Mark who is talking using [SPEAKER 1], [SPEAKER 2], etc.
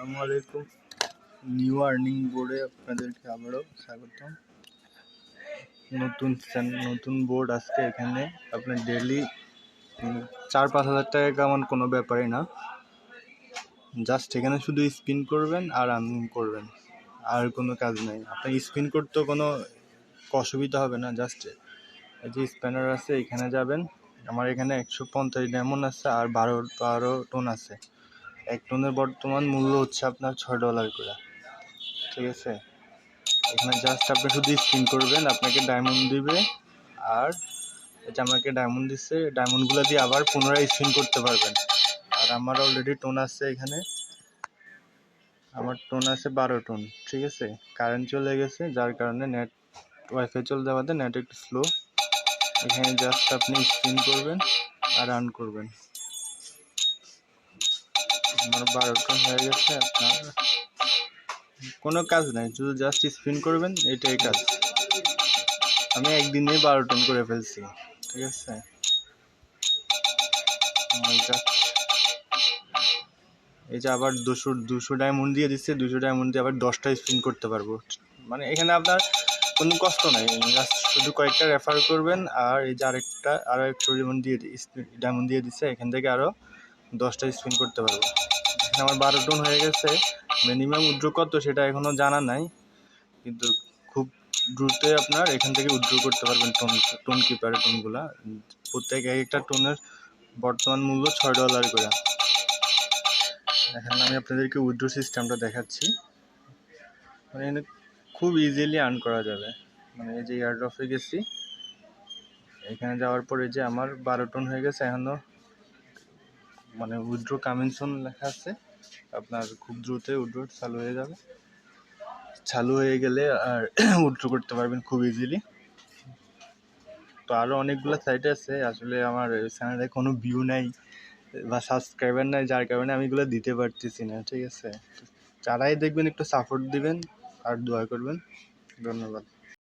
[SPEAKER 1] আসসালামু আলাইকুম। New earning বোর্ডে আপনাদেরকে আবারও স্বাগতম। নতুন বোর্ড আজকে এখানে আপনার ডেইলি 4-5 হাজার টাকা কামান কোনো ব্যাপারই না। জাস্ট এখানে শুধু স্পিন করবেন আর আর্নিং করবেন, আর কোনো কাজ নেই। আপনার স্পিন করতেও কোনো অসুবিধা হবে না। জাস্ট এই যে স্প্যানার আছে এখানে যাবেন। আমার এখানে 150 ডায়মন্ড আছে আর 12 টোন আছে। 1 টোনের বর্তমান মূল্য হচ্ছে আপনার $6 করে, ঠিক আছে। এখানে জাস্ট আপনি শুধু স্পিন করবেন, আপনাকে ডায়মন্ড দিবে। আর এটা আমাকে ডায়মন্ড দিচ্ছে, ডায়মন্ডগুলো দিয়ে আবার পুনরায় স্পিন করতে পারবেন। আর আমার অলরেডি টোন আছে এখানে, আমার টোন আছে 12 টোন, ঠিক আছে। কারেন্ট চলে গেছে যার কারণে নেট ওয়াইফাই চলে যাওয়াতে নেট একটু স্লো। এখানে জাস্ট আপনি স্পিন করবেন আর রান করবেন। আমার 12 টোন হয়ে গেছে। আপনার কোনো কাজ নাই, শুধু জাস্ট স্পিন করবেন, এটাই কাজ। আমি একদিনে 12 টোন করে ফেলছি, ঠিক আছে। এই যে আবার 200 ডায়মন্ড দিয়ে দিচ্ছে, 200 ডায়মন্ড দিয়ে আবার 10টা স্পিন করতে পারবো। মানে এখানে আপনার কোনো কষ্ট নাই, জাস্ট শুধু কয়েকটা রেফার করবেন। আর এই যে আরো 100 ডায়মন্ড দিয়ে দিচ্ছে, এখান থেকে আরো 10টা স্পিন করতে পারবো। এখানে আমার 12 টোন হয়ে গেছে। মিনিমাম উইথড্র কত সেটা এখনো জানা নাই, কিন্তু খুব দ্রুতই আপনার এখান থেকে উইথড্র করতে পারবেন টোন কিপারের টোনগুলা। প্রত্যেক একটা টোনের বর্তমান মূল্য $6 করে। এখন আমি আপনাদেরকে উইথড্র সিস্টেমটা দেখাচ্ছি। মানে খুব ইজিলি আর্ন করা যাবে। মানে এই যে এয়ারড্রপে গেছি, এখানে যাওয়ার পরে যে আমার 12 টোন হয়ে গেছে। এখনও মানে উইথড্র কামিং সুন লেখা আছে। আপনার খুব দ্রুত উইথড্র চালু হয়ে যাবে। চালু হয়ে গেলে আর উইথড্র করতে পারবেন খুব ইজিলি। তো আরও অনেকগুলো সাইট আছে, আসলে আমার চ্যানেলে কোনো ভিউ নাই বা সাবস্ক্রাইবার নাই, যার কারণে আমি এগুলো দিতে পারতেছি না, ঠিক আছে। যারাই দেখবেন একটু সাপোর্ট দিবেন আর দোয়া করবেন। ধন্যবাদ।